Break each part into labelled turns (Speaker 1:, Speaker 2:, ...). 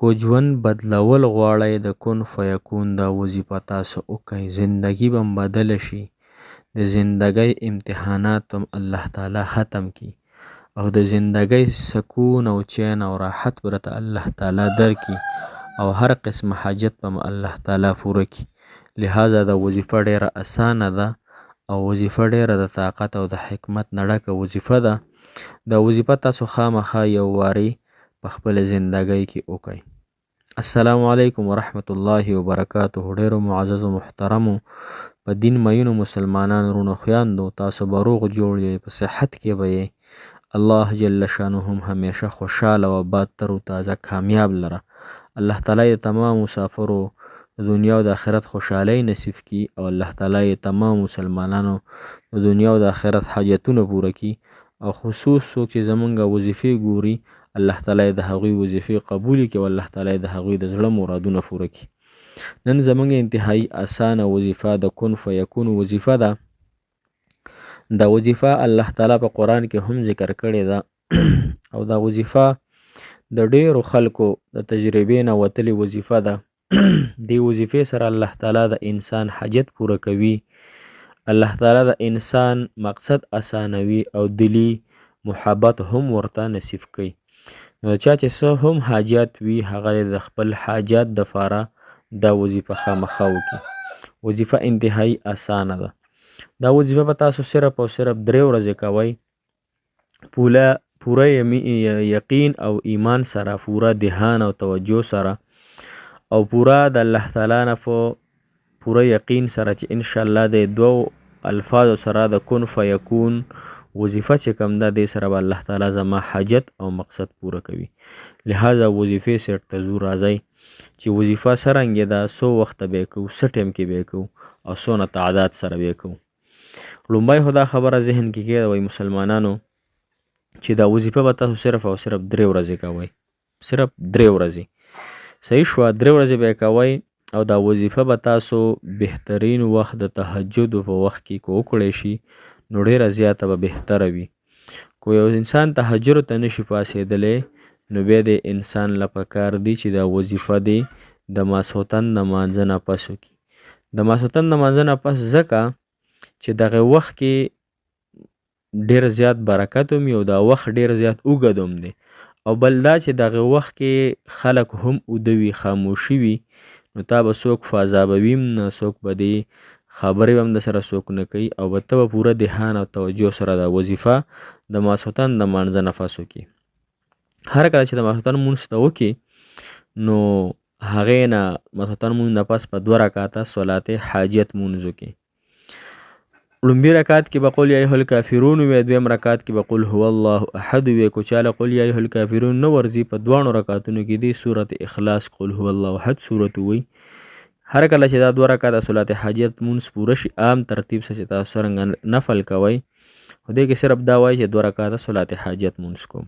Speaker 1: کو ژوند بدلول غواړئ د کن فیکون دا وظیفه تاسو وکړئ. زندگی به بدل شي. د زندګۍ امتحانات هم الله تعالی ختم کی او د زندګۍ سکون او چین او راحت برته الله تعالی درکی او هر قسم حاجت به الله تعالی پوره کی. لہذا دا وظیفه ډیره اسانه ده او وظیفه ډیره د طاقت او د حکمت نه ډکه وظیفه ده. دا وظیفه تاسو خامخا یو واری په خپل زندګۍ کې وکړئ. السلام علیکم ورحمت الله وبرکاته. ډیرو معزز و محترمو په دین مینو مسلمانانو رونو خویاندو، تاسو به روغ جوړ یې، په صحت کې به یې. الله جل شانه هم همیشه خوشحاله و آباد تر و تازه کامیاب لره. الله تعالی تمام مسافرو د دنیا او د آخرت خوشحالی نصیب کی او الله تعالی تمام مسلمانانو د دنیا او د آخرت حاجتونه پوره کی او خصوص څوک چې زمونږ وظیفې ګوري الله تعالی د هغوی وظیفې قبول کی او الله تعالی د هغوی د زړه مرادونه پوره کی. نن زمونږ انتهایی اسانه وظیفه د کن فیکون وظیفه ده. دا وظیفه الله تعالی په قرآن کې هم ذکر کړې ده او دا وظیفه د ډیرو خلکو د تجربې نه وتلې وظیفه ده. دی وظیفې سره الله تعالی د انسان حاجت پوره کوي. الله تعالی د انسان مقصد اسانوي او دلی محبت هم ورته نصیب کوي. نو چا چې څه هم حاجت وي هغه د خپل حاجت د پاره دا وظیفه خامخا وکړي. وظیفه انتهایی اسانه ده. دا وظیفه به تاسو صرف او صرف 3 ورځې کوئ. پوره یقین او ایمان سره، پوره دهان او توجه سره او پوره د الله تعالی نه په پوره یقین سره چې ان شاء الله د 2 الفاظ سره د کن فیکون وظیفه چې کوم ده د سره به الله تعالی زما حاجت او مقصد پوره کوي. لہذا وظیفې سره ته زو راځي چې وظیفه څرنګه ده، څو وخت به کوو، څه ټیم کې به کوو او څونه تعداد سره به کوو. لومبای خو دا خبره ذهن کې کېږي مسلمانانو چې دا وظیفه به تاسو صرف او صرف 3 ورځې کوئ. صرف 3 ورځې. صحیح شوه. 3 ورځې به کوئ او دا وظیفه به تاسو بهترین وخت د تهجد په وخت کې کو وکړئ شي نو ډیره زیاته به بهتره وي. کو یو انسان تهجد ته نشي پاسېدلی نو بیا د انسان له پکار دی چې دا وظیفه دی د ماسخوتن د مانځه نه پس وکړي. د ماسخوتن د مانځه نه پس ځکه چې دغه وخت کې ډیر زیات برکت هم او دا وخت ډیر زیات اوږد هم دی او بل دا چې دغه وخت کې خلک هم اوده وي، خاموشي وي، نو تا به څوک فاضابوي هم نه، څوک به دې خبرې هم د سره څوک نه کوي او به ته به پوره دهان او توجه سره دا وظیفه د ماسخوتن د مانځه نه پس وکړي. هر کله چې د ماسخوتن مونځ ته وکړي نو هغې نه ماسخوتن مونځ نه پس په 2 رکعته صلات حاجت مونځ وکړي. لومبي رکعت کې به قل یا ایها الکافرون وي، دویم رکعت کې به قل هو الله احد وي. کو چاله قل یا ایها الکافرون نه ورځي په 2 رکعتونو کې دی سورت اخلاص قل هو الله احد سورت وي. هر کله چې دا 2 رکعته صلات حاجت مونځ پوره شي عام ترتیب سره تاسو څرنګه نفل کوئ خو دې کې صرف دا وایي چې 2 رکعته صلات حاجت مونځ کوم.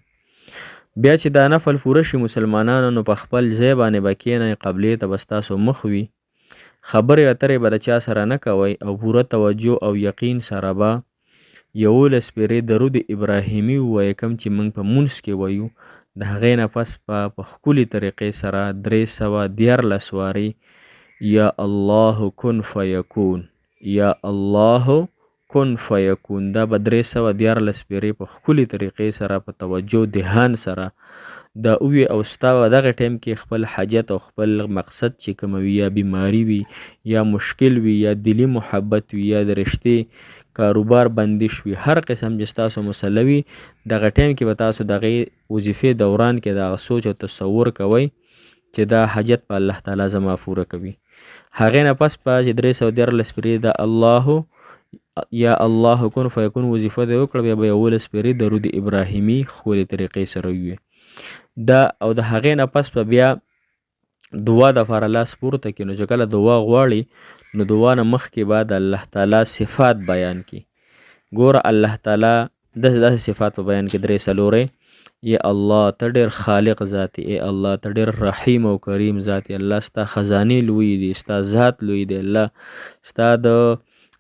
Speaker 1: بیا چې دا نفل پوره شي مسلمانانو نو په خپل ځای باندې به کښېنئ، قبلې ته به ستاسو مخ وي، خبرې اترې به د چا سره نه کوئ او پوره توجه او یقین سره به 11 پیرې درود ابراهیمي ووایئ کوم چې موږ په مونځ کې وایو. د هغې نه پس په ښکلې طریقې سره 314 وارې یا الله کن فیکون، یا الله کن فیکون، دا به 314 پیرې په ښکلې طریقې سره په توجه دهان سره دا اوی او ستا دغه ټیم کې خپل حاجت او خپل مقصد چې کوم وي، یا بیماری وي یا مشکل وي یا دلی محبت وي یا د رشتې کاروبار بندش وي، هر قسم چې ستاسو مسله وي دغه ټیم کې به تاسو دغه وظیفې دوران کې دغه سوچ او تصور کوئ چې دا حاجت په الله تعالی زما پوره کوي. هغې نه پس په چې 314 پیرې د الله یا الله کن فیکون وظیفه دې وکړه بیا به 11 پیرې درود ابراهیمي ښکلې طریقې سره وي دا او د هغې نه پس په بیا دعا د لپاره لاس پورته کړي. نو چې کله دعا غواړي نو دعا نه مخکې به د الله تعالی صفات بیان کړي. ګوره الله تعالی داسې صفات په بیان کې 3 څلورې یا الله ته ډېر خالق ذات ای الله ته ډېر رحیم او کریم ذات الله ستا خزانې لوی دي، ستا ذات لوی دی الله، ستا د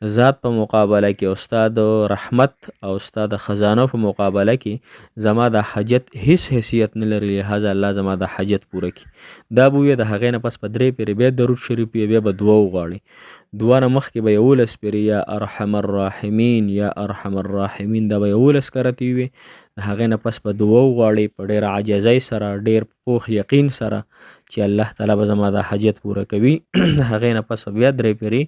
Speaker 1: ذات په مقابله کې او ستا د رحمت او ستا د خزانو په مقابله کې زما د حاجت هیڅ حیثیت نه لري، لهذا الله زما د حاجت پوره کړي. دا به وي د هغې نه پس په 3 پیرې بیا درود شریف وي، بیا به دعا وغواړي. دعا نه مخکې به 11 پیرې یا ارحم الراحمین یا ارحم الراحمین دا به 11 کرتې وي. د هغې نه پس په دعا وغواړي په ډېره عاجزۍ سره، ډېر پوخ یقین سره چې الله تعالی به زما د حاجت پوره کوي. د هغې نه پس بیا 3 پیرې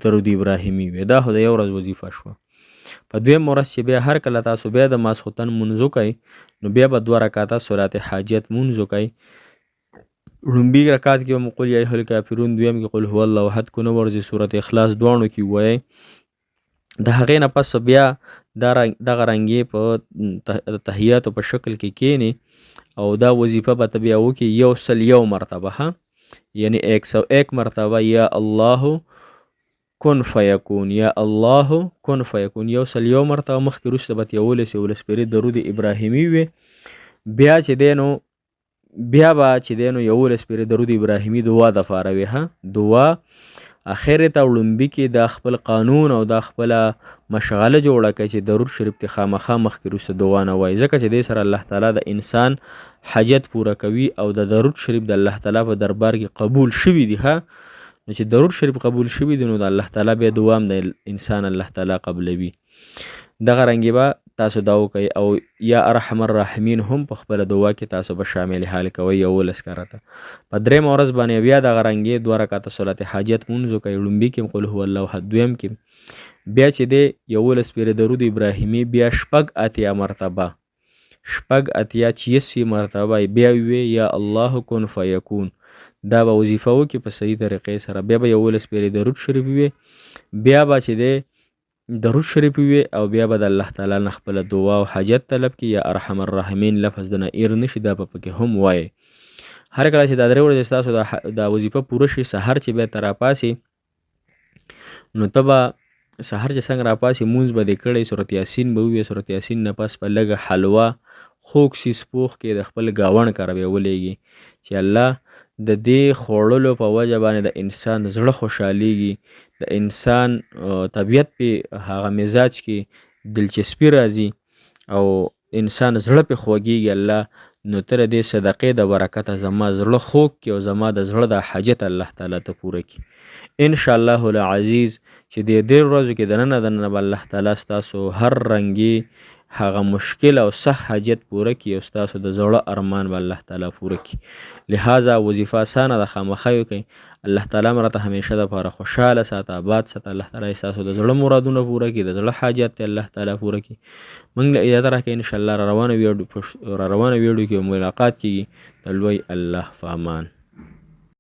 Speaker 1: درود ابراهیمي وي. دا خو د یو ورځ وظیفه شوه. په دویم ورځ چې بیا هر کله تاسو بیا د ماسخوتن مونځ وکئ نو بیا به 2 رکعاته صلات حاجت مونځ وکئ. لومبي رکعت کې به قل یا ایها الکافرون، دویم کې قل هو الله احد کو نه ورځي، سورت اخلاص دواړو کې وایي. د هغې نه پس بیا دغه رنګې په تحیاتو په شکل کې کینی او دا وظیفه به ته بیا وکړي 101 مرتبه، یعنی 101 مرتبه یا الله کن فیکون یا الله کن فیکون 101 مرتبه مخکې وروسته به 11 پیرې درود ابراهیمي وي. بیا چې دی نو 11 پیرې درود ابراهیمي دعا دپاره وي. دعا اخر ته وړومبي کې دا خپل قانون او دا خپله مشغله جوړه کړئ چې درود شریف ته خامخا مخکې وروسته دعا نه وایي، ځکه چې دې سره الله تعالی د انسان حاجت پوره کوي او د درود شریف د الله تعالی په دربار کې قبول شوي دي. نو چې درود شریف قبول شوي دي نو د الله تعالی بیا دعا هم د انسان الله تعالی قبلوي. دغه رنګې به تاسو دا وکئ او یا ارحم الراحمین هم په خپله دعا کې تاسو به شامل حال کوئ 11 کرته. په 3 ورځ باندې بیا دغه رنګې 2 رکعته صلات حاجت مونځ وکئ. لومبي کې قل هو الله احد، دویم کې بیا چې دی 11 پیرې درود ابراهیمي بیا 8 مرتبه 86 مرتبه بیا وی یا الله کن فیکون. دا به وظیفه وکړي په صحیح طریقې سره. بیا به 11 پیرې درود شریف وي، بیا به چې دی درود شریف وي او بیا به د الله تعالی نه خپله دعا او حاجت طلب کړي. یا ارحم الراحمین لفظ د نه ایر نشي، دا به پکې هم وایي. هر کله چې دا 3 ورځې ستاسو دا وظیفه پوره شي، سحر چې بیا ته راپاسې نو ته به سحر چې څنګه راپاسې مونځ به دې کړی، سورت یاسین به ووایې. سورت یاسین نه پس په لږه حلوه خوږ سیز پوخ کې د خپل ګاونډ کره بیا ولېږي چې الله د دې خوړلو په وجه باندې د انسان زړه خوشحالیږي، د انسان طبیعت په هغه مزاج کې دلچسپي راځي او انسان زړه په خوږیږي. الله نو تر دې صدقې د برکته زما زړه خوږ کړي او زما د زړه د حاجت الله تعالی ته پوره کړي ان شاء الله العزیز. چې د دې ورځو کې دننه به الله تعالی ستاسو هر رنګي هغه مشکل او سخت حاجت پوره کړي او ستاسو د زړه ارمان به الله تعالی پوره کړي. لہذا وظیفه اسانه ده، خامخا وکړئ. الله تعالی مرته همیشه دپاره خوشحاله ساته، آباد ساته. الله تعالی ستاسو د زړه مرادونه پوره کړي، د زړه حاجت ته الله تعالی پوره کړي. موږ له اجازه راکړئ انشاءالله را روانه ویډیو کې ملاقات کیږي. د لوی الله په امان.